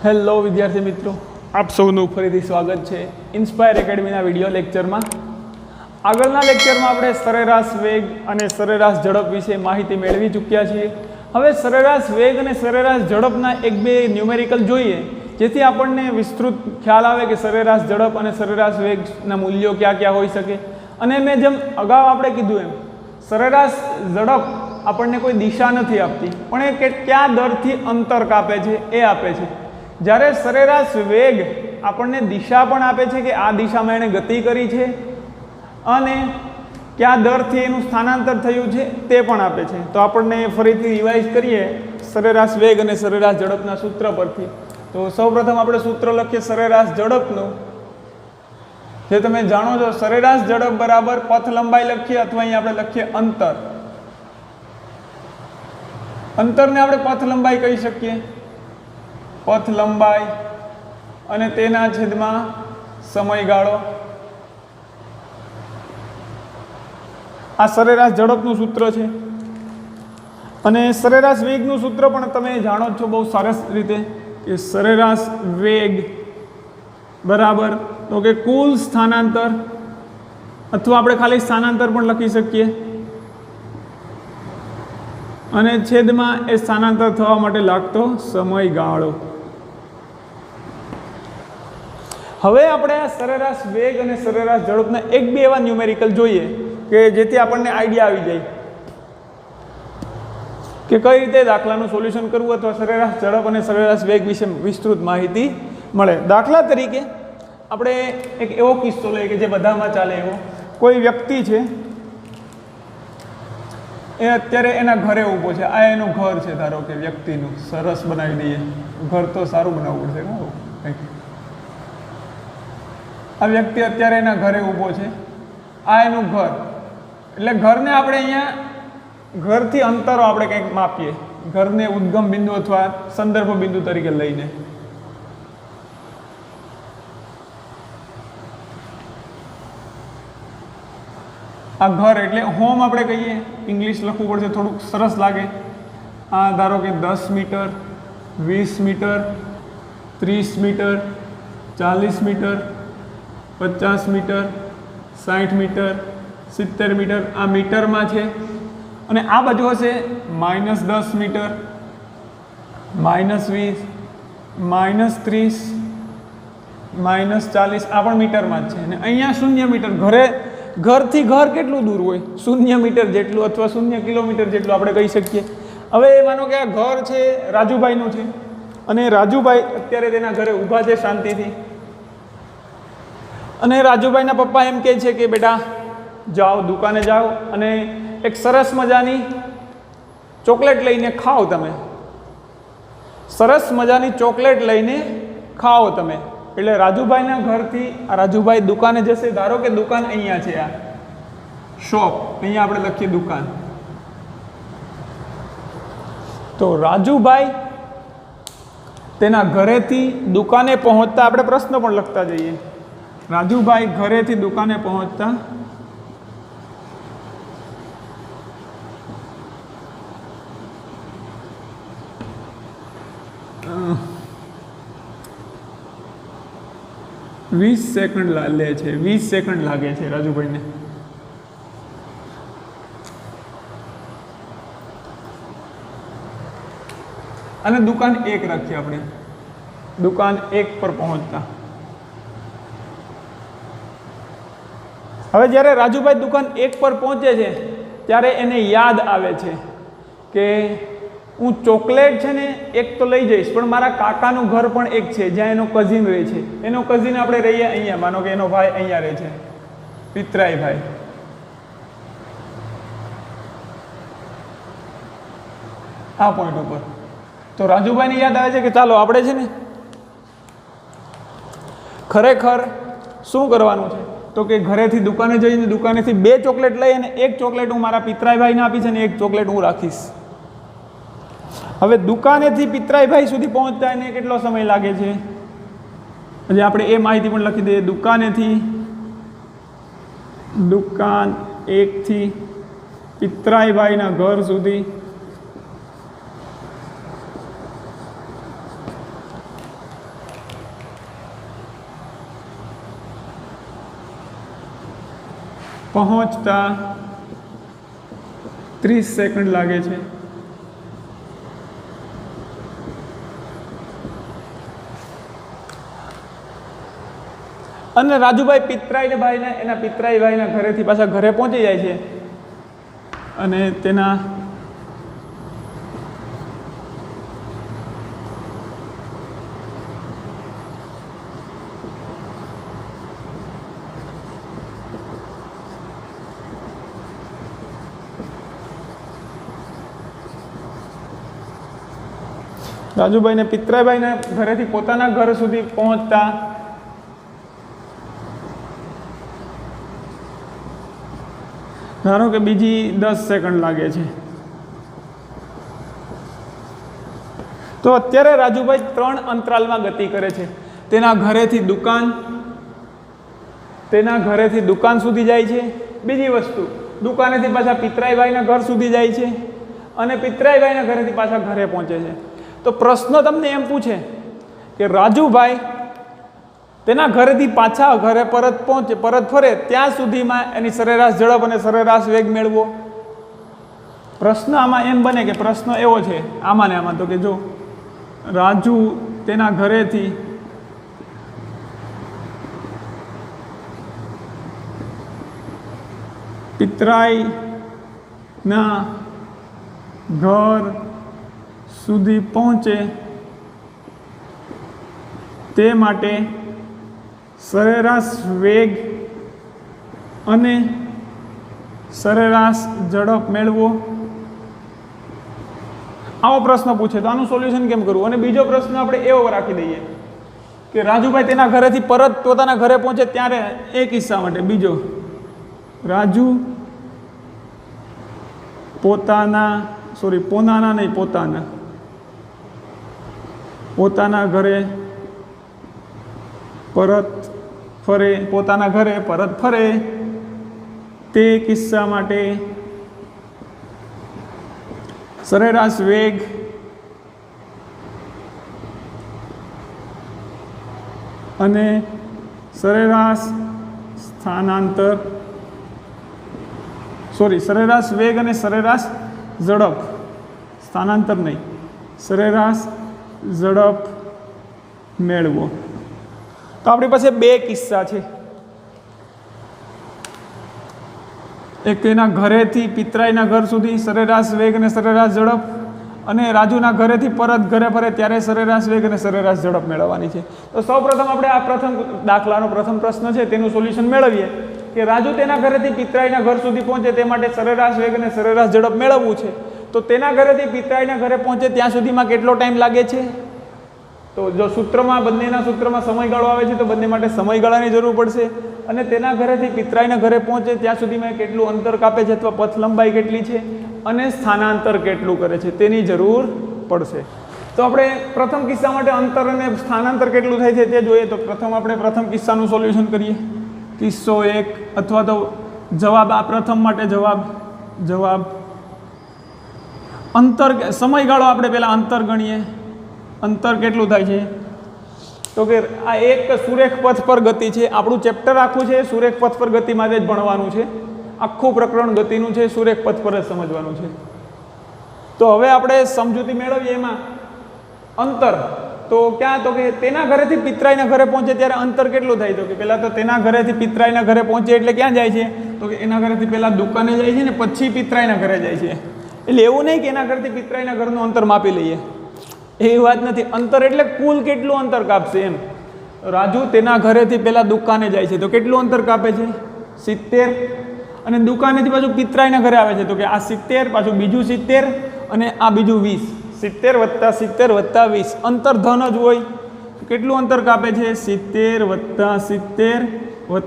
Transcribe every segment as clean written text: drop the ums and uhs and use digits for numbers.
Hello વિદ્યાર્થી મિત્રો, આપ સૌનું ફરીથી સ્વાગત છે ઇન્સ્પાયર એકેડમીના વિડીયો લેક્ચરમાં. આગળના લેક્ચરમાં આપણે સરેરાશ વેગ અને સરેરાશ ઝડપ વિશે માહિતી મેળવી ચૂક્યા છીએ. હવે સરેરાશ વેગ અને સરેરાશ ઝડપના એક બે ન્યુમેરિકલ જોઈએ, જેથી આપણને વિસ્તૃત ખ્યાલ આવે કે સરેરાશ ઝડપ અને સરેરાશ વેગના મૂલ્યો ક્યાં ક્યાં હોઈ શકે. અને મેં જેમ અગાઉ આપણે કીધું એમ, સરેરાશ ઝડપ આપણને કોઈ દિશા નથી આપતી, પણ એ કયા દરથી અંતર કાપે છે એ આપે છે. જ્યારે સરેરાશ વેગ આપણને દિશા પણ આપે છે કે આ દિશામાં એણે ગતિ કરી છે અને કયા દરથી એનું સ્થાનાંતર થયું છે તે પણ આપે છે. તો આપણને ફરીથી રિવાઇઝ કરીએ સરેરાશ વેગ અને સરેરાશ ઝડપના સૂત્ર પરથી. તો સૌપ્રથમ આપણે સૂત્ર લખીએ સરેરાશ ઝડપનું, જે તમે જાણો છો. સરેરાશ ઝડપ બરાબર પથ લંબાઈ લખીએ અથવા અહીં આપણે લખીએ અંતર. અંતરને આપણે પથ લંબાઈ કહી શકીએ. પથ લંબાઈ અને તેના છેદમાં સમયગાળો. આ સરેરાશ ઝડપનું સૂત્ર છે. અને સરેરાશ વેગનું સૂત્ર પણ તમે જાણો છો બહુ સરસ રીતે, કે સરેરાશ વેગ બરાબર તો કે કુલ સ્થાનાંતર, અથવા આપણે ખાલી સ્થાનાંતર પણ લખી શકીએ, અને છેદમાં એ સ્થાનાંતર થવા માટે લાગતો સમયગાળો. હવે આપણે આ સરેરાશ વેગ અને સરેરાશ ઝડપના એક બે એવા ન્યુમેરિકલ જોઈએ કે જેથી આપણને આઈડિયા આવી જાય કે કઈ રીતે દાખલાનું સોલ્યુશન કરવું અથવા સરેરાશ ઝડપ અને સરેરાશ વેગ વિશે વિસ્તૃત માહિતી મળે. દાખલા તરીકે આપણે એક એવો કિસ્સો લઈએ કે જે બધામાં ચાલે એવો. કોઈ વ્યક્તિ છે, એ અત્યારે એના ઘરે ઊભો છે. આ એનું ઘર છે, ધારો કે વ્યક્તિનું. સરસ બનાવી દઈએ, ઘર તો સારું બનાવવું પડશે કંઈક. આ વ્યક્તિ અત્યારે એના ઘરે ઊભો છે. આ એનું ઘર, એટલે ઘરને આપણે અહીંયા ઘરથી અંતરો આપણે કંઈક માપીએ, ઘરને ઉદ્ગમ બિંદુ અથવા સંદર્ભ બિંદુ તરીકે લઈને. આ ઘર એટલે હોમ આપણે કહીએ. ઇંગ્લિશ લખવું પડશે, થોડુંક સરસ લાગે. આ ધારો કે 10 metre, 20 metre, 30 metre, 40 metre, 50 metre, 60 metre, 70 metre. આ મીટરમાં છે. અને આ બાજુ હશે -10 મીટર, -20, -30, -40. આ પણ મીટરમાં જ છે. અને અહીંયા 0 મીટર. ઘરથી ઘર કેટલું દૂર હોય? 0 મીટર જેટલું અથવા 0 કિલોમીટર જેટલું આપણે કહી શકીએ. હવે માનો કે આ ઘર છે રાજુભાઈનું છે, અને રાજુભાઈ અત્યારે તેના ઘરે ઊભા છે શાંતિથી. અને રાજુભાઈના પપ્પા એમ કહે છે કે બેટા જાઓ, દુકાને જાઓ અને એક સરસ મજાની ચોકલેટ લઈને ખાઓ તમે. સરસ મજાની ચોકલેટ લઈને ખાઓ તમે. એટલે રાજુભાઈના ઘરથી આ રાજુભાઈ દુકાને જશે. ધારો કે દુકાન અહીંયા છે, આ શોપ, અહીંયા આપણે લખીએ દુકાન. તો રાજુભાઈ તેના ઘરેથી દુકાને પહોંચતા આપણે પ્રશ્ન પણ લખતા જઈએ. રાજુભાઈ ઘરેથી દુકાને પહોંચતા 20 સેકન્ડ લે છે. 20 સેકન્ડ લાગે છે રાજુભાઈને. અને દુકાન 1 રાખીએ આપણે. દુકાન 1 પર પહોંચતા. હવે જ્યારે રાજુભાઈ દુકાન 1 પર પહોંચે છે ત્યારે એને યાદ આવે છે કે હું ચોકલેટ છે ને 1 તો લઈ જઈશ, પણ મારા કાકાનું ઘર પણ 1 છે જ્યાં એનો કઝિન રહે છે. એનો કઝિન આપણે રહીએ અહીંયા, માનો કે એનો ભાઈ અહીંયા રહે છે, પિતરાઈ ભાઈ. આ પોઈન્ટ ઉપર તો રાજુભાઈને યાદ આવે છે કે ચાલો આપણે છે ને ખરેખર શું કરવાનું છે, તો કે ઘરેથી દુકાને જઈને દુકાનેથી 2 ચોકલેટ લઈ અને 1 ચોકલેટ હું મારા પિતરાઈ ભાઈને આપીશ અને 1 ચોકલેટ હું રાખીશ. હવે દુકાનેથી પિતરાઈભાઈ સુધી પહોંચતા એને કેટલો સમય લાગે છે? એટલે આપણે એ માહિતી પણ લખી દઈએ. દુકાન 1 થી પિતરાઈભાઈના ઘર સુધી પહોંચતા 30 સેકન્ડ લાગે છે. અને રાજુભાઈ પિતરાઈને ભાઈને એના પિતરાઈ ભાઈના ઘરેથી પાછા ઘરે પહોંચી જાય છે અને તેના રાજુભાઈને પિતરાઈભાઈના ઘરેથી પોતાના ઘર સુધી પહોંચતા ધારો કે બીજી 10 સેકન્ડ લાગે છે. તો અત્યારે રાજુભાઈ 3 અંતરાલમાં ગતિ કરે છે. તેના ઘરેથી દુકાન સુધી જાય છે. બીજી વસ્તુ, દુકાનેથી પાછા પિતરાઈભાઈના ઘર સુધી જાય છે અને પિતરાઈભાઈના ઘરેથી પાછા ઘરે પહોંચે છે. તો પ્રશ્ન તમને એમ પૂછે કે રાજુભાઈ તેના ઘરેથી પાછા ઘરે પરત ફરે ત્યાં સુધીમાં એની સરેરાશ ઝડપ અને સરેરાશ વેગ મેળવો. પ્રશ્ન આમાં એમ બને કે પ્રશ્ન એવો છે આમાં ને આમાં, તો કે જો રાજુ તેના ઘરેથી પિતરાઈના ઘર સુધી પહોંચે તે માટે સરેરાશ વેગ અને સરેરાશ ઝડપ મેળવો. આવો પ્રશ્ન પૂછે તો આનું સોલ્યુશન કેમ કરવું? અને બીજો પ્રશ્ન આપણે એવો રાખી દઈએ કે રાજુભાઈ તેના ઘરેથી પરત પોતાના ઘરે પહોંચે ત્યારે એ કિસ્સા માટે બીજો, રાજુ પોતાના ઘરે પરત ફરે તે કિસ્સા માટે સરેરાશ વેગ અને સરેરાશ વેગ અને સરેરાશ ઝડપ, સ્થાનાંતર નહીં, સરેરાશ ઝડપ મેળવો. તો આપણી પાસે 2 કિસ્સા છે. એક એના ઘરેથી પિતરાઈના ઘર સુધી સરેરાશ વેગ અને સરેરાશ ઝડપ, અને રાજુના ઘરેથી પરત ઘરે ફરે ત્યારે સરેરાશ વેગ અને સરેરાશ ઝડપ મેળવવાની છે. તો સૌપ્રથમ આપણે આ પ્રથમ દાખલાનો પ્રથમ પ્રશ્ન છે તેનું સોલ્યુશન મેળવીએ કે રાજુ તેના ઘરેથી પિતરાઈના ઘર સુધી પહોંચે તે માટે સરેરાશ વેગ અને સરેરાશ ઝડપ મેળવવું છે. તો તેના ઘરેથી પિતરાઈના ઘરે પહોંચે ત્યાં સુધીમાં કેટલો ટાઈમ લાગે છે? તો જો બંનેના સૂત્રમાં સમયગાળો આવે છે તો બંને માટે સમયગાળાની જરૂર પડશે. અને તેના ઘરેથી પિતરાઈના ઘરે પહોંચે ત્યાં સુધીમાં કેટલું અંતર કાપે છે અથવા પથ લંબાઈ કેટલી છે અને સ્થાનાંતર કેટલું કરે છે તેની જરૂર પડશે. તો આપણે પ્રથમ કિસ્સા માટે અંતર અને સ્થાનાંતર કેટલું થાય છે તે જોઈએ. તો પ્રથમ આપણે પ્રથમ કિસ્સાનું સોલ્યુશન કરીએ. કિસ્સો 1 અથવા તો જવાબ, આ પ્રથમ માટે જવાબ અંતર, સમયગાળો આપણે પહેલાં અંતર ગણીએ. અંતર કેટલું થાય છે? તો કે આ એક સુરેખ પથ પર ગતિ છે. આપણું ચેપ્ટર આખું છે સુરેખ પથ પર ગતિ માટે જ ભણવાનું છે. આખું પ્રકરણ ગતિનું છે, સુરેખ પથ પર જ સમજવાનું છે. તો હવે આપણે સમજૂતી મેળવીએ એમાં અંતર. તો ક્યાં? તો કે તેના ઘરેથી પિતરાઈના ઘરે પહોંચે ત્યારે અંતર કેટલું થાય? તો કે પહેલાં તો તેના ઘરેથી પિતરાઈના ઘરે પહોંચે એટલે ક્યાં જાય છે? તો કે એના ઘરેથી પહેલાં દુકાને જાય છે ને પછી પિતરાઈના ઘરે જાય છે. એટલે એવું નહીં કે એના ઘરેથી પિતરાઈના ઘરનું અંતર માપી લઈએ, એવી વાત નથી. અંતર એટલે કુલ કેટલું અંતર કાપશે એમ. રાજુ તેના ઘરેથી પહેલાં દુકાને જાય છે તો કેટલું અંતર કાપે છે? 70. અને દુકાનેથી પાછું પિતરાઈના ઘરે આવે છે તો કે આ 70, પાછું બીજું 70 અને આ બીજું 20. 70 + 70 + 20, અંતર ધન જ હોય. કેટલું અંતર કાપે છે? 70 + 70 +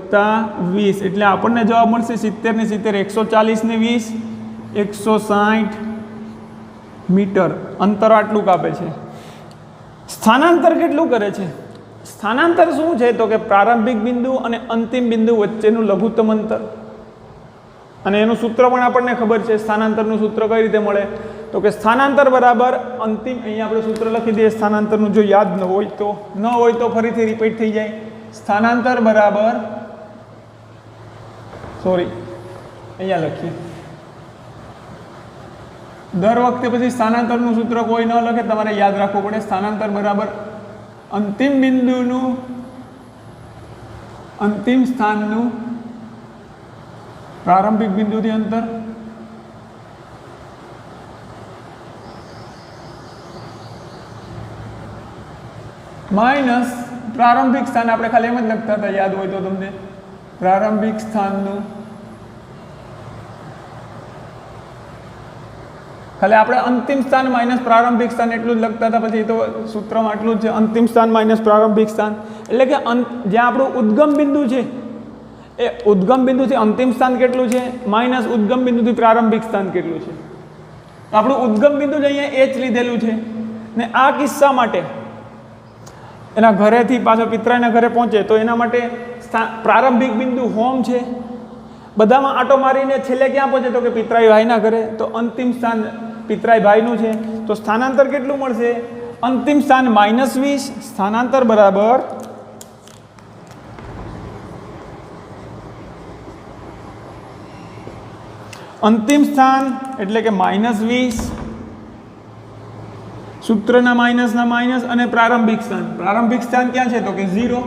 20. એટલે આપણને જવાબ મળશે 70 ને 70 140 ને 20 160 મીટર અંતર આટલું કાપે છે. સ્થાનાંતર કેટલું કરે છે? સ્થાનાંતર શું છે? તો કે પ્રારંભિક બિંદુ અને અંતિમ બિંદુ વચ્ચેનું લઘુત્તમ અંતર. અને એનું સૂત્ર પણ આપણને ખબર છે. સ્થાનાંતરનું સૂત્ર કઈ રીતે મળે? તો કે સ્થાનાંતર બરાબર અંતિમ, અહીંયા આપણે સૂત્ર લખી દઈએ સ્થાનાંતરનું, જો યાદ ન હોય તો ફરીથી રિપીટ થઈ જાય. સ્થાનાંતર બરાબર અહીંયા લખીએ. દર વખતે પછી સ્થાનાંતરનું સૂત્ર કોઈ ન લખે, તમારે યાદ રાખવું પડે. સ્થાનાંતર બરાબર અંતિમ બિંદુનું અંતિમ સ્થાનનું પ્રારંભિક બિંદુથી અંતર માઇનસ પ્રારંભિક સ્થાન. આપણે ખાલી એમ જ લખતા હતા, યાદ હોય તો તમને. પ્રારંભિક સ્થાનનું ખાલી આપણે અંતિમ સ્થાન માઇનસ પ્રારંભિક સ્થાન એટલું જ લખતા હતા. પછી તો સૂત્રમાં આટલું જ છે, અંતિમ સ્થાન માઇનસ પ્રારંભિક સ્થાન. એટલે કે જ્યાં આપણું ઉદ્ગમ બિંદુ છે એ ઉદ્ગમ બિંદુથી અંતિમ સ્થાન કેટલું છે માઇનસ ઉદ્ગમ બિંદુથી પ્રારંભિક સ્થાન કેટલું છે. આપણું ઉદ્ગમ બિંદુ જ અહીંયા H લીધેલું છે ને આ કિસ્સા માટે એના ઘરેથી પાછો પિતરાઈના ઘરે પહોંચે તો એના માટે પ્રારંભિક બિંદુ હોમ છે. બધામાં આટો મારીને છેલ્લે ક્યાં પહોંચે તો કે પિતરાઈ ભાઈના ઘરે. તો અંતિમ સ્થાન પિતરાઈ ભાઈનું છે. તો સ્થાનાંતર કેટલું મળશે? અંતિમ સ્થાન -20, સ્થાનાંતર બરાબર અંતિમ સ્થાન એટલે કે -20, સૂત્રના માઇનસના માઇનસ અને પ્રારંભિક સ્થાન. પ્રારંભિક સ્થાન ક્યાં છે તો કે 0,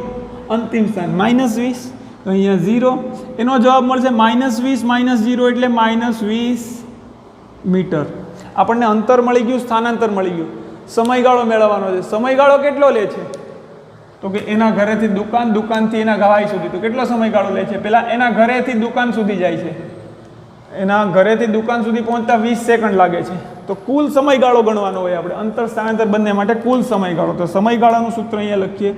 અંતિમ સ્થાન -20, તો અહીંયા 0. એનો જવાબ મળશે -20 - 0 એટલે -20 મીટર. આપણને અંતર મળી ગયું, સ્થાનાંતર મળી ગયું. સમયગાળો મેળવવાનો છે. સમયગાળો કેટલો લે છે તો કે એના ઘરેથી દુકાન, દુકાનથી એના ગવાઈ સુધી. તો કેટલો સમયગાળો લે છે? પહેલાં એના ઘરેથી દુકાન સુધી જાય છે, એના ઘરેથી દુકાન સુધી પહોંચતા 20 સેકન્ડ લાગે છે. તો કુલ સમયગાળો ગણવાનો હોય આપણે, અંતર સ્થાનાંતર બંને માટે કુલ સમયગાળો. તો સમયગાળાનું સૂત્ર અહીંયા લખીએ,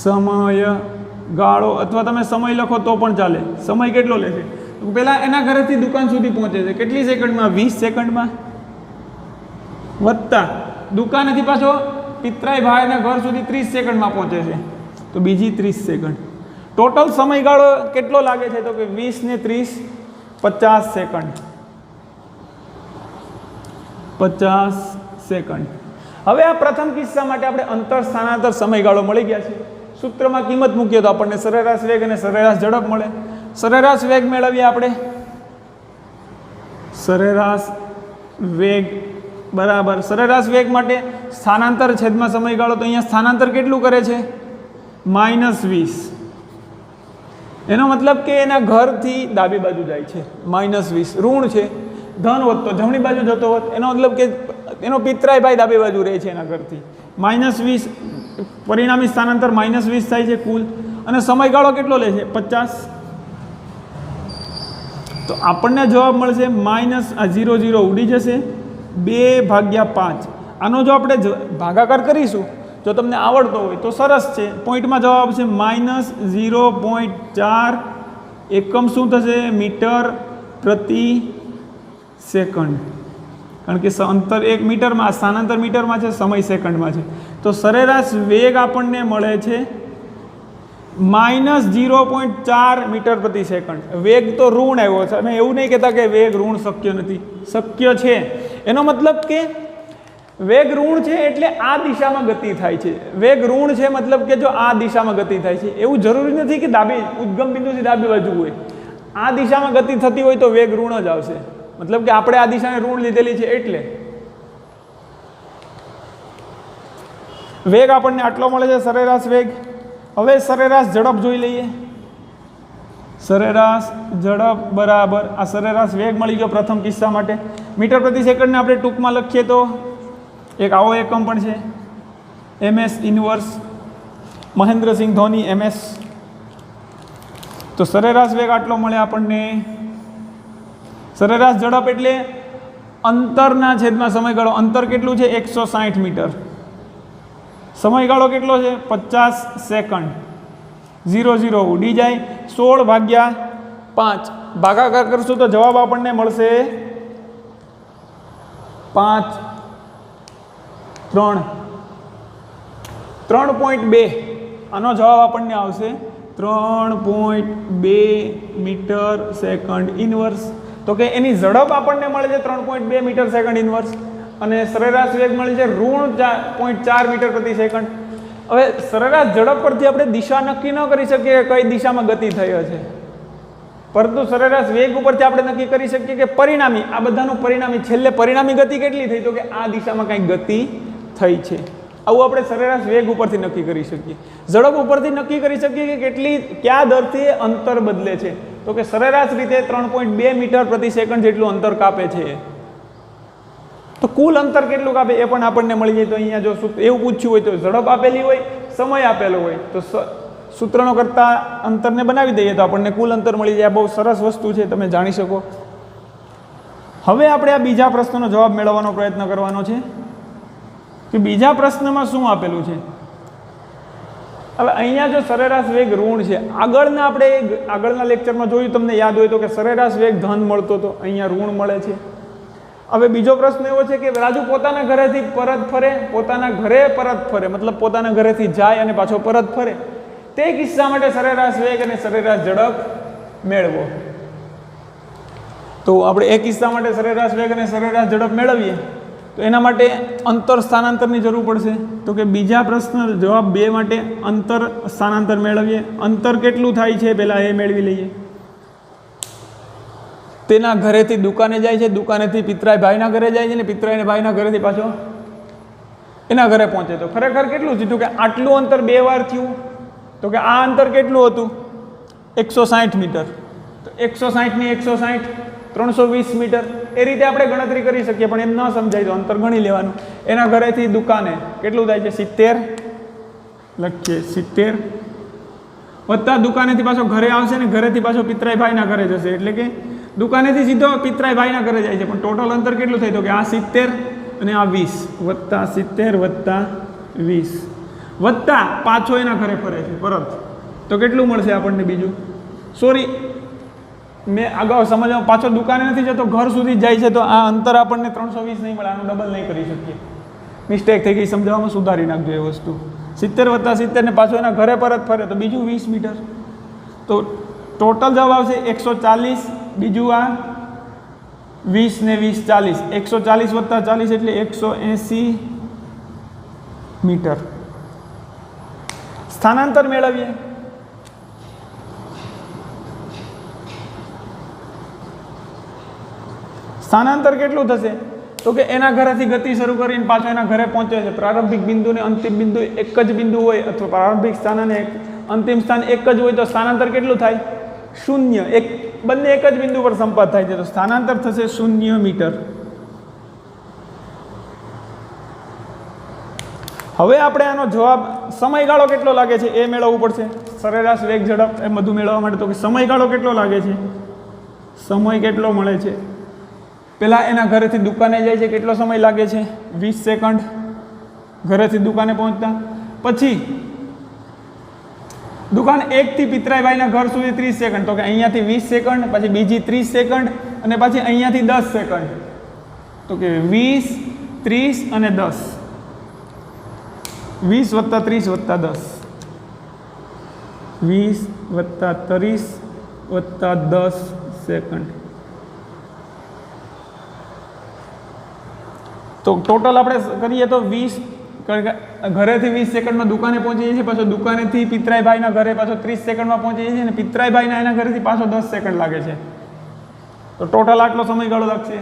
સમયગાળો, અથવા તમે સમય લખો તો પણ ચાલે. સમય કેટલો લે છે? તો પહેલાં એના ઘરેથી દુકાન સુધી પહોંચે છે કેટલી સેકન્ડમાં? 20 સેકન્ડમાં, વત્તા દુકાનેથી પાછો પિતરાઈ ભાઈના ઘર સુધી 30 સેકન્ડમાં પહોંચે છે, તો બીજી 30 સેકન્ડ. ટોટલ સમયગાળો કેટલો લાગે છે તો કે 20 ને 30 50 સેકન્ડ. 50 સેકન્ડ. હવે આ પ્રથમ કિસ્સા માટે આપણે અંતર સ્થાનાંતર સમયગાળો મળી ગયા છે. સૂત્રમાં કિંમત મૂકીએ તો આપણને સરેરાશ વેગ અને સરેરાશ ઝડપ મળે. સરેરાશ વેગ મેળવીએ આપણે. સરેરાશ વેગ બરાબર સરેરાશ વેગ માટે સ્થાનાંતર છેદમાં સમયગાળો. તો અહીંયા સ્થાનાંતર કેટલું કરે છે? -20. એનો મતલબ કે એના ઘરથી ડાબી બાજુ જાય છે, -20. ઋણ છે, ધન હોત તો જમણી બાજુ જતો હોત. એનો મતલબ કે એનો પિતરાઈ ભાઈ ડાબી બાજુ રહે છે એના ઘરથી. -20 પરિણામી સ્થાનાંતર -20 થાય છે કુલ. અને સમયગાળો કેટલો લે છે? 50. તો આપણને જવાબ મળશે -0 ઉડી જશે, 2/5. આનો જો આપણે ભાગાકાર કરીશું, જો તમને આવડતો હોય તો સરસ છે. પોઈન્ટમાં જવાબ છે -0.4. એકમ શું થશે? મીટર પ્રતિ સેકન્ડ. કારણ કે અંતર 1 મીટરમાં, સ્થાનાંતર મીટરમાં છે, સમય સેકન્ડમાં છે. તો સરેરાશ વેગ આપણને મળે છે -0.4 મીટર પ્રતિ સેકન્ડ. વેગ તો ઋણ આવ્યો છે, અમે એવું નહીં કહેતા કે વેગ ઋણ શક્ય નથી, શક્ય છે. એનો મતલબ કે વેગ ઋણ છે એટલે આ દિશામાં ગતિ થાય છે. વેગ ઋણ છે મતલબ કે જો આ દિશામાં ગતિ થાય છે. એવું જરૂરી નથી કે ડાબી ઉદ્ગમ બિંદુથી ડાબી બાજુ હોય. આ દિશામાં ગતિ થતી હોય તો વેગ ઋણ જ આવશે. મતલબ કે આપણે આ દિશાને ઋણ લીધેલી છે એટલે વેગ આપણને આટલો મળે છે, સરેરાશ વેગ. હવે સરેરાશ ઝડપ જોઈ લઈએ. સરેરાશ ઝડપ બરાબર આ સરેરાશ વેગ મળી ગયો પ્રથમ કિસ્સા માટે. મીટર પ્રતિ સેકન્ડને આપણે ટૂંકમાં લખીએ તો એક આવો એકમ પણ છે, MS inverse, Mahendra Singh Dhoni MS. તો સરેરાશ વેગ આટલો મળે આપણને. સરેરાશ ઝડપ એટલે અંતરના છેદમાં સમયગાળો. અંતર કેટલું છે? 160 મીટર. સમયગાળો કેટલો છે? 50 સેકન્ડ. 0 ઉડી જાય. 16/5 ભાગાકાર કરશું તો જવાબ આપણને મળશે 3.2. આનો જવાબ આપણને આવશે 3.2 મીટર સેકન્ડ ઇન્વર્સ. તો કે એની ઝડપ આપણને મળે છે 3.2 મીટર સેકન્ડ ઇન્વર્સ અને સરેરાશ વેગ મળે છે -0.4 મીટર પ્રતિ સેકન્ડ. હવે સરેરાશ ઝડપ પરથી આપણે દિશા નક્કી ન કરી શકીએ કઈ દિશામાં ગતિ થઈ છે. પરંતુ સરેરાશ વેગ ઉપરથી આપણે નક્કી કરી શકીએ કે પરિણામી, આ બધાનું પરિણામી, છેલ્લે પરિણામી ગતિ કેટલી થઈ? તો કે આ દિશામાં કંઈક ગતિ થઈ છે. આવું આપણે સરેરાશ વેગ ઉપરથી નક્કી કરી શકીએ. ઝડપ ઉપરથી નક્કી કરી શકીએ કે કેટલી, કયા દરથી અંતર બદલે છે? તો કે સરેરાશ રીતે 3.2 મીટર પ્રતિ સેકન્ડ જેટલું અંતર કાપે છે. તો કુલ અંતર કેટલું કાપે એ પણ આપણને મળી જાય. તો અહીંયા જો એવું પૂછ્યું હોય તો ઝડપ આપેલી હોય, સમય આપેલો હોય, તો સૂત્રનો કરતા અંતરને બનાવી દઈએ તો આપણને કુલ અંતર મળી જાય. બહુ સરસ વસ્તુ છે, તમે જાણી શકો. હવે આપણે આ બીજા પ્રશ્નનો જવાબ મેળવવાનો પ્રયત્ન કરવાનો છે કે બીજા પ્રશ્નમાં શું આપેલું છે. હવે અહીંયા જો સરેરાશ વેગ ઋણ છે, આગળના લેક્ચરમાં જોયું, તમને યાદ હોય તો કે સરેરાશ વેગ ધન મળતો હતો, અહીંયા ઋણ મળે છે. હવે બીજો પ્રશ્ન એવો છે કે રાજુ પોતાના ઘરેથી પરત ફરે, પોતાના ઘરે પરત ફરે, મતલબ પોતાના ઘરેથી જાય અને પાછો પરત ફરે, તે કિસ્સા માટે સરેરાશ વેગ અને સરેરાશ ઝડપ મેળવો. તો આપણે એ કિસ્સા માટે સરેરાશ વેગ અને સરેરાશ ઝડપ મેળવીએ તો એના માટે અંતર સ્થાનાંતરની જરૂર પડશે. તો કે બીજા પ્રશ્ન જવાબ 2 માટે અંતર સ્થાનાંતર મેળવીએ. અંતર કેટલું થાય છે પહેલાં એ મેળવી લઈએ. તેના ઘરેથી દુકાને જાય છે, દુકાનેથી પિતરાઈ ભાઈના ઘરે જાય છે, ને પિતરાઈને ભાઈના ઘરેથી પાછો એના ઘરે પહોંચે. તો ખરેખર કેટલું થયું? કે આટલું અંતર 2 વાર થયું. તો કે આ અંતર કેટલું હતું? 160 મીટર. તો 160 ની 160 320 મીટર. એ રીતે આપણે ગણતરી કરી શકીએ, પણ એમ ન સમજાય તો અંતર ગણી લેવાનું. એના ઘરેથી દુકાને કેટલું થાય છે? 70 લખીએ, 70 વત્તા દુકાનેથી પાછો ઘરે આવશે ને ઘરેથી પાછો પિતરાઈ ભાઈના ઘરે જશે, એટલે કે દુકાનેથી સીધો પિતરાઈ ભાઈના ઘરે જાય છે. પણ ટોટલ અંતર કેટલું થાય? તો કે આ 70 અને આ 20 વત્તા 70 વત્તા 20 વત્તા પાછો એના ઘરે ફરે છે પરત. તો કેટલું મળશે આપણને બીજું? સોરી, મેં અગાઉ સમજવા, પાછો દુકાને નથી જતો, ઘર સુધી જાય છે. તો આ અંતર આપણને 320 નહીં મળે, આનું ડબલ નહીં કરી શકીએ. મિસ્ટેક થઈ ગઈ, સમજાવવામાં સુધારી નાખજો એ વસ્તુ. 70 વત્તા 70 ને પાછો એના ઘરે પરત ફરે તો બીજું 20 મીટર. તો ટોટલ જવાબ આવશે 140. બીજું આ 20 ને 20 40, 140 વત્તા 40 એટલે 180 મીટર. સ્થાનાંતર મેળવીએ. સ્થાનાંતર કેટલું થશે? તો કે એના ઘરેથી ગતિ શરૂ કરીને પાછો એના ઘરે પહોંચે છે. પ્રારંભિક બિંદુ ને અંતિમ બિંદુ એક જ બિંદુ હોય, અથવા પ્રારંભિક સ્થાન અને અંતિમ સ્થાન એક જ હોય તો સ્થાનાંતર કેટલું થાય? 0. બંને એક જ બિંદુ પર સંપાત થાય છે, તો સ્થાનાંતર થશે 0 મીટર. હવે આપણે આનો જવાબ, સમયગાળો કેટલો લાગે છે એ મેળવવું પડશે. સરેરાશ વેગ ઝડપ એ બધું મેળવવા માટે તો કે સમયગાળો કેટલો લાગે છે, સમય કેટલો મળે છે. પહેલાં એના ઘરેથી દુકાને જાય છે, કેટલો સમય લાગે છે? 20 સેકન્ડ ઘરેથી દુકાને પહોંચતા. પછી દુકાન 1 થી પિતરાઈભાઈના ઘર સુધી 30 સેકન્ડ. તો કે અહીંયાથી 20 સેકન્ડ, પછી બીજી 30 સેકન્ડ અને પછી અહીંયાથી 10 સેકન્ડ. તો કે 20, 30 અને 10. 20 વત્તા 30 વત્તા 10, 20 વત્તા 30 વત્તા 10 સેકન્ડ. તો ટોટલ આપણે કરીએ તો 20, ઘરેથી 20 સેકન્ડમાં દુકાને પહોંચી જઈએ છીએ, પાછો દુકાનેથી પિતરાઈભાઈના ઘરે પાછો 30 સેકન્ડમાં પહોંચી જઈએ છીએ, અને પિતરાઈભાઈના એના ઘરેથી પાછો 10 સેકન્ડ લાગે છે. તો ટોટલ આટલો સમયગાળો લાગશે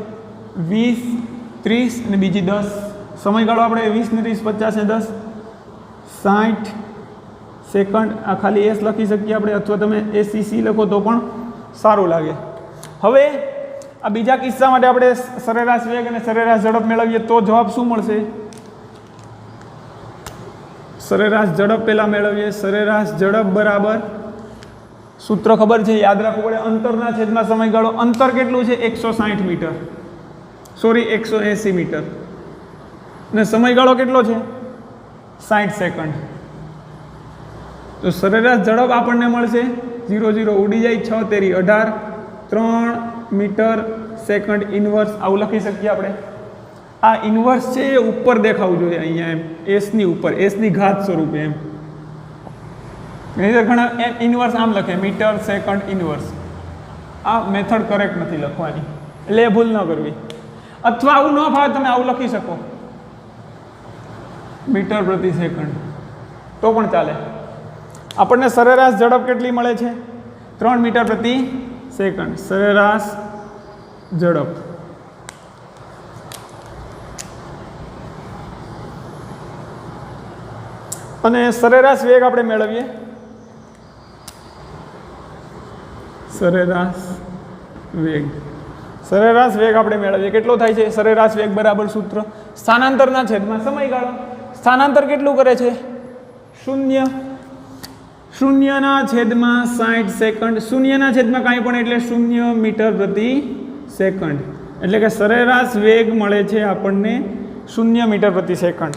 20, 30 અને બીજી 10. સમયગાળો આપણે 20 ને 30 50 ને 10 60 સેકન્ડ. આ ખાલી એસ લખી શકીએ આપણે, અથવા તમે એસીસી લખો તો પણ સારું લાગે. હવે આ બીજા કિસ્સા માટે આપણે સરેરાશ વેગ અને સરેરાશ ઝડપ મેળવીએ તો જવાબ શું મળશે? સરેરાશ ઝડપ પહેલાં મેળવીએ. સરેરાશ ઝડપ બરાબર, સૂત્ર ખબર છે, યાદ રાખવું પડે, અંતરના છેદમાં સમયગાળો. અંતર કેટલું છે? 160 મીટર, સોરી 180 મીટર. અને સમયગાળો કેટલો છે? 60 સેકન્ડ. તો સરેરાશ ઝડપ આપણને મળશે 0 0 ઉડી જાય, 6 તેરી 18, 3 મીટર સેકન્ડ ઇન્વર્સ. આવું લખી શકીએ આપણે. આ ઇન્વર્સ છે એ ઉપર દેખાવું જોઈએ અહીંયા, એમ એસની ઉપર, એસની ઘાત સ્વરૂપે એમ. નહીંતર ઘણા એમ ઇન્વર્સ આમ લખે, મીટર સેકન્ડ ઇન્વર્સ. આ મેથડ કરેક્ટ નથી લખવાની, એટલે એ ભૂલ ન કરવી. અથવા આવું ન ફાવે તમે આવું લખી શકો, મીટર પ્રતિ સેકન્ડ, તો પણ ચાલે. આપણને સરેરાશ ઝડપ કેટલી મળે છે? 3 મીટર પ્રતિ સેકન્ડ સરેરાશ ઝડપ. અને સરેરાશ વેગ આપણે મેળવીએ સરેરાશ વેગ આપણે મેળવીએ કેટલો થાય છે? સરેરાશ વેગ બરાબર સૂત્ર સ્થાનાંતરના છેદમાં સમયગાળો. સ્થાનાંતર કેટલું કરે છે? 0. 0ના છેદમાં 60 સેકન્ડ. 0ના છેદમાં કાંઈ પણ એટલે 0 મીટર પ્રતિ સેકન્ડ. એટલે કે સરેરાશ વેગ મળે છે આપણને 0 મીટર પ્રતિ સેકન્ડ.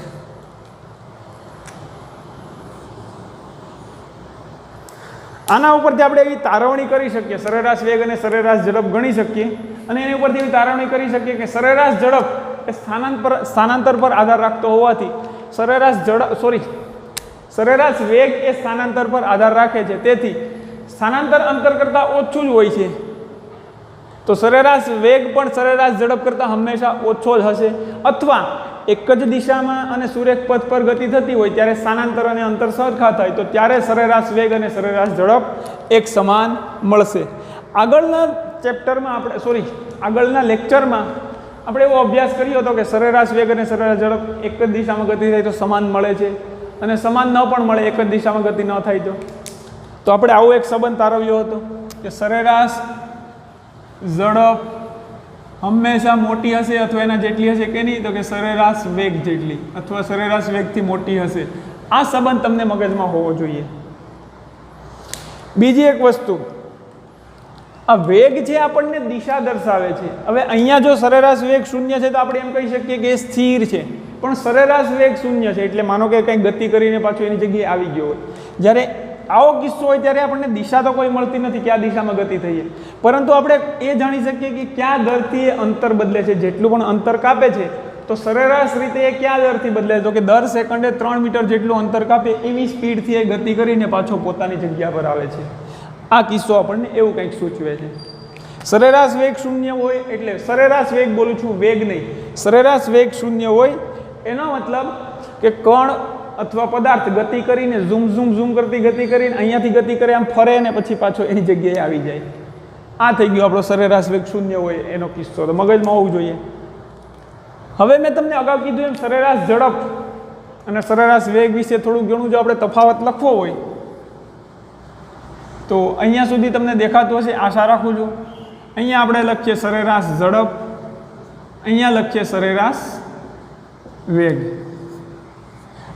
આના ઉપરથી આપણે એવી તારવણી કરી શકીએ, સરેરાશ વેગ અને સરેરાશ ઝડપ ગણી શકીએ અને એની ઉપરથી એવી તારવણી કરી શકીએ કે સરેરાશ ઝડપ એ સ્થાનાંતર પર આધાર રાખતો હોવાથી સરેરાશ વેગ એ સ્થાનાંતર પર આધાર રાખે છે, તેથી સ્થાનાંતર અંતર કરતાં ઓછું જ હોય છે. તો સરેરાશ વેગ પણ સરેરાશ ઝડપ કરતાં હંમેશા ઓછો જ હશે. અથવા એક જ દિશામાં અને સુરેખ પથ પર ગતિ થતી હોય ત્યારે સ્થાનાંતર અને અંતર સરખા થાય તો ત્યારે સરેરાશ વેગ અને સરેરાશ ઝડપ એક સમાન મળશે. આગળના લેક્ચરમાં આપણે એવો અભ્યાસ કર્યો હતો કે સરેરાશ વેગ અને સરેરાશ ઝડપ એક જ દિશામાં ગતિ થાય તો સમાન મળે છે અને સમાન ન પણ મળે, એક જ દિશામાં ગતિ ન થાય તો આપણે આવો એક સંબંધ તારવ્યો હતો કે સરેરાશ ઝડપ હંમેશા મોટી હશે અથવા એના જેટલી હશે કે નહીં, તો કે સરેરાશ વેગ જેટલી અથવા સરેરાશ વેગથી મોટી હશે. આ સંબંધ તમને મગજમાં હોવો જોઈએ. બીજી એક વસ્તુ, આ વેગ છે આપણને દિશા દર્શાવે છે. હવે અહીંયા જો સરેરાશ વેગ 0 છે તો આપણે એમ કહી શકીએ કે એ સ્થિર છે, પણ સરેરાશ વેગ 0 છે એટલે માનો કે કંઈ ગતિ કરીને પાછું એની જગ્યાએ આવી ગયો હોય. જ્યારે આવો કિસ્સો હોય ત્યારે આપણને દિશા તો કોઈ મળતી નથી કે આ દિશામાં ગતિ થઈ, પરંતુ આપણે એ જાણી શકીએ કે કયા દરથી એ અંતર બદલે છે. જેટલું પણ અંતર કાપે છે તો સરેરાશ રીતે એ કયા દરથી બદલે છે, તો કે દર સેકન્ડે 3 મીટર જેટલું અંતર કાપે એવી સ્પીડથી એ ગતિ કરીને પાછો પોતાની જગ્યા પર આવે છે. આ કિસ્સો આપણને એવું કંઈક સૂચવે છે. સરેરાશ વેગ 0 હોય એટલે સરેરાશ વેગ બોલું છું, વેગ નહીં. સરેરાશ વેગ 0 હોય એનો મતલબ કે કણ અથવા પદાર્થ ગતિ કરીને ઝૂમ કરતી ગતિ કરીને અહીંયાથી ગતિ કરે આમ ફરે ને પછી પાછો એની જગ્યાએ આવી જાય. આ થઈ ગયો આપણો સરેરાશ વેગ 0 હોય એનો કિસ્સો. તો મગજમાં હોવું જોઈએ. હવે મેં તમને અગાઉ કીધું એમ સરેરાશ ઝડપ અને સરેરાશ વેગ વિશે થોડું ઘણું જો આપણે તફાવત લખવો હોય તો અહીંયા સુધી તમને દેખાતું હશે, આશા રાખું છું. અહીંયા આપણે લખીએ સરેરાશ ઝડપ, અહીંયા લખીએ સરેરાશ વેગ.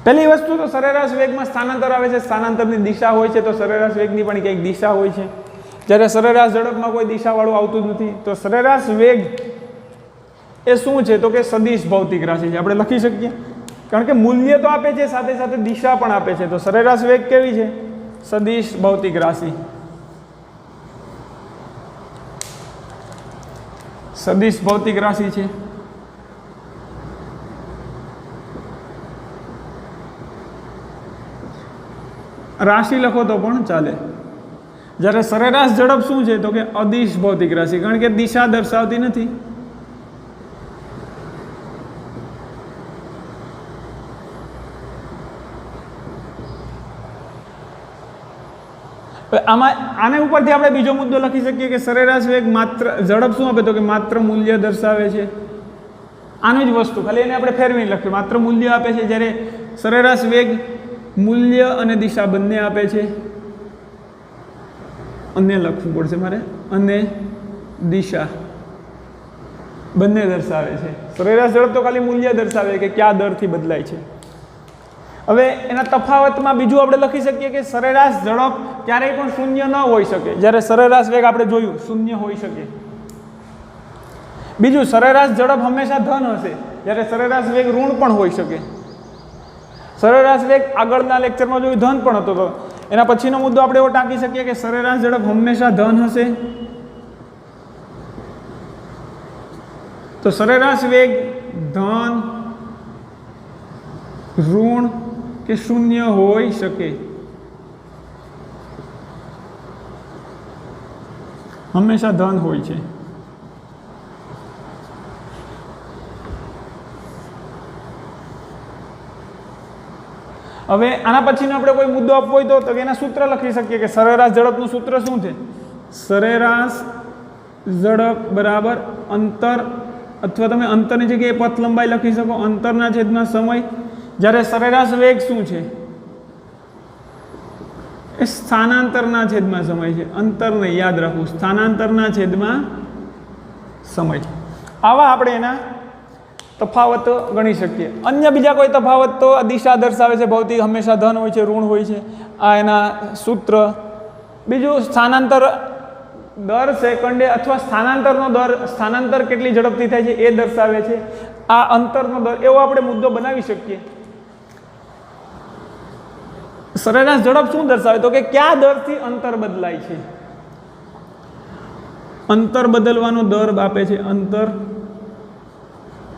પહેલી વસ્તુ તો સરેરાશ વેગમાં સ્થાનાંતર આવે છે, સ્થાનાંતરની દિશા હોય છે, તો સરેરાશ વેગની પણ કંઈક દિશા હોય છે. જ્યારે સરેરાશ ઝડપમાં કોઈ દિશાવાળું આવતું જ નથી. તો સરેરાશ વેગ એ શું છે, તો કે સદિશ ભૌતિક રાશિ છે. આપણે લખી શકીએ કારણ કે મૂલ્ય તો આપે છે, સાથે સાથે દિશા પણ આપે છે. તો સરેરાશ વેગ કેવી છે? સદિશ ભૌતિક રાશિ. સદિશ ભૌતિક રાશિ છે. રાશિ લખો તો પણ ચાલે. જ્યારે સરેરાશ ઝડપ શું છે, તો કે અદિશ ભૌતિક રાશિ, કારણ કે દિશા દર્શાવતી નથી. આને ઉપરથી આપણે બીજો મુદ્દો લખી શકીએ કે સરેરાશ વેગ માત્ર ઝડપ શું આપે, તો કે માત્ર મૂલ્ય દર્શાવે છે. આની જ વસ્તુ ખાલી એને આપણે ફેરવીને લખ્યું, માત્ર મૂલ્ય આપે છે. જ્યારે સરેરાશ વેગ મૂલ્ય અને દિશા બંને આપે છે. અને લખવું પડશે મારે, અને દિશા બંને દર્શાવે છે. સરેરાશ ઝડપ તો ખાલી મૂલ્ય દર્શાવે કે કયા દરથી બદલાય છે. હવે એના તફાવતમાં બીજું આપણે લખી શકીએ કે સરેરાશ ઝડપ ક્યારેય પણ 0 ન હોઈ શકે, જ્યારે સરેરાશ વેગ આપણે જોયું 0 હોઈ શકે. બીજું, સરેરાશ ઝડપ હંમેશા ધન હશે, જ્યારે સરેરાશ વેગ ઋણ પણ હોઈ શકે. સરેરાશ વેગ આગળના લેક્ચરમાં જોયું ધન પણ હતો, તો એના પછીનો મુદ્દો આપણે એવો ટાંકી શકીએ કે સરેરાશ ઝડપ હંમેશા ધન હશે. તો સરેરાશ વેગ ધન, ઋણ કે 0 હોઈ શકે. હંમેશા ધન હોય છે. હવે આના પછીનો આપણે કોઈ મુદ્દો આપવો હોય તો એના સૂત્ર લખી શકીએ કે સરેરાશ ઝડપનું સૂત્ર શું છે, સરેરાશ ઝડપ બરાબર અંતર, અથવા તમે અંતરની જગ્યાએ પથ લંબાઈ લખી શકો, અંતરના છેદમાં સમય. જ્યારે સરેરાશ વેગ શું છે? એ સ્થાનાંતરના છેદમાં સમય છે. અંતર નહીં, યાદ રાખવું, સ્થાનાંતરના છેદમાં સમય. આવા આપણે એના તફાવતો ગણી શકીએ. અન્ય બીજા કોઈ તફાવત તો દિશા દર્શાવે છે, ભૌતિક હંમેશા ધન હોય છે, ઋણ હોય છે, આ એના સૂત્ર. બીજું સ્થાનાંતર દર સેકન્ડે અથવા સ્થાનાંતરનો દર, સ્થાનાંતર કેટલી ઝડપથી થાય છે એ દર્શાવે છે. આ અંતરનો દર, એવો આપણે મુદ્દો બનાવી શકીએ. સરેરાશ ઝડપ શું દર્શાવે? તો કે કયા દરથી અંતર બદલાય છે. અંતર બદલવાનો દર આપે છે. અંતર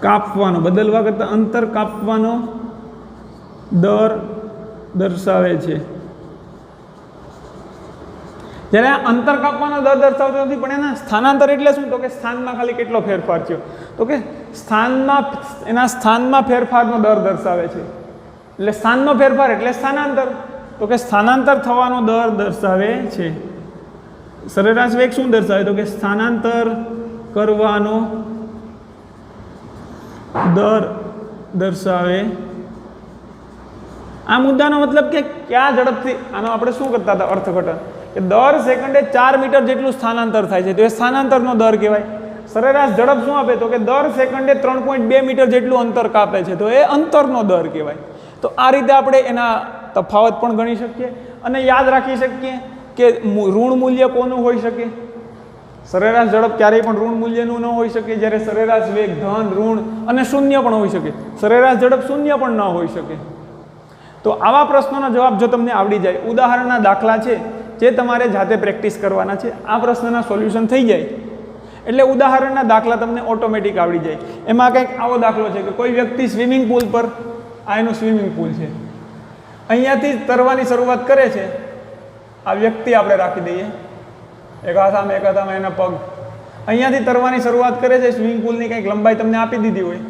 કાપવાનો, બદલવા કરતાં અંતર કાપવાનો દર દર્શાવે છે. જ્યારે અંતર કાપવાનો દર દર્શાવતો નથી, પણ એના સ્થાનાંતર એટલે શું? તો કે સ્થાનમાં ખાલી કેટલો ફેરફાર થયો, તો કે સ્થાનમાં, એના સ્થાનમાં ફેરફારનો દર દર્શાવે છે. એટલે સ્થાનનો ફેરફાર એટલે સ્થાનાંતર, તો કે સ્થાનાંતર થવાનો દર દર્શાવે છે. સરેરાશ વેગ શું દર્શાવે? તો કે સ્થાનાંતર કરવાનો દર દર્શાવે. આ મુદ્દાનો મતલબ કે કયા ઝડપથી, આનો આપણે શું કરતા હતા અર્થઘટન, કે દર સેકન્ડે 4 મીટર જેટલું સ્થાનાંતર થાય છે, તો એ સ્થાનાંતરનો દર કહેવાય. સરેરાશ ઝડપ શું આપે? તો કે દર સેકન્ડે 3.2 મીટર જેટલું અંતર કાપે છે, તો એ અંતરનો દર કહેવાય. તો આ રીતે આપણે એના તફાવત પણ ગણી શકીએ અને યાદ રાખી શકીએ કે ઋણ મૂલ્ય કોનું હોઈ શકે. સરેરાશ ઝડપ ક્યારેય પણ ઋણ મૂલ્યનું ન હોઈ શકે, જ્યારે સરેરાશ વેગ ધન, ઋણ અને શૂન્ય પણ હોઈ શકે. સરેરાશ ઝડપ શૂન્ય પણ ન હોઈ શકે. તો આવા પ્રશ્નોનો જવાબ જો તમને આવડી જાય, ઉદાહરણના દાખલા છે જે તમારે જાતે પ્રેક્ટિસ કરવાના છે, આ પ્રશ્નના સોલ્યુશન થઈ જાય એટલે ઉદાહરણના દાખલા તમને ઓટોમેટિક આવડી જાય. એમાં કંઈક આવો દાખલો છે કે કોઈ વ્યક્તિ સ્વિમિંગ પુલ પર, આ એનું સ્વિમિંગ પુલ છે, અહીંયાથી તરવાની શરૂઆત કરે છે. આ વ્યક્તિ આપણે રાખી દઈએ, એક હાથામાં એક હાથામાં એના પગ, અહીંયાથી તરવાની શરૂઆત કરે છે. સ્વિમિંગ પુલની કંઈક લંબાઈ તમને આપી દીધી હોય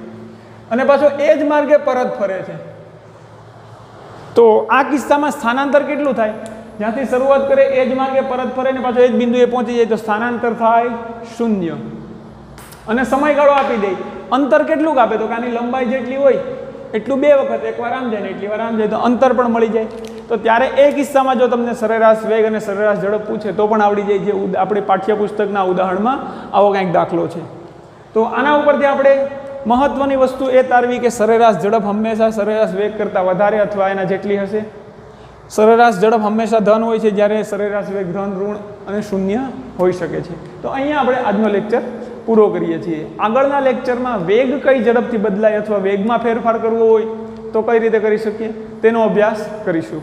અને પાછો એ જ માર્ગે પરત ફરે છે. તો આ કિસ્સામાં સ્થાનાંતર કેટલું થાય? જ્યાંથી શરૂઆત કરે એ જ માર્ગે પરત ફરે ને પાછો એ જ બિંદુએ પહોંચી જાય તો સ્થાનાંતર થાય 0. અને સમયગાળો આપી દે. અંતર કેટલું કાપે? તો કે આની લંબાઈ જેટલી હોય એટલું 2 વખત, એકવાર આમ જાય ને એટલી વાર આમ જાય, તો અંતર પણ મળી જાય. તો ત્યારે એ કિસ્સામાં જો તમને સરેરાશ વેગ અને સરેરાશ ઝડપ પૂછે તો પણ આવડી જાય. જે આપણે પાઠ્યપુસ્તકના ઉદાહરણમાં આવો કંઈક દાખલો છે. તો આના ઉપરથી આપણે મહત્વની વસ્તુ એ તારવી કે સરેરાશ ઝડપ હંમેશા સરેરાશ વેગ કરતાં વધારે અથવા એના જેટલી હશે. સરેરાશ ઝડપ હંમેશા ધન હોય છે, જ્યારે સરેરાશ વેગ ધન, ઋણ અને શૂન્ય હોઈ શકે છે. તો અહીંયા આપણે આજનો લેક્ચર પૂરો કરીએ છીએ. આગળના લેક્ચરમાં વેગ કઈ ઝડપથી બદલાય અથવા વેગમાં ફેરફાર કરવો હોય તો કઈ રીતે કરી શકીએ તેનો અભ્યાસ કરીશું.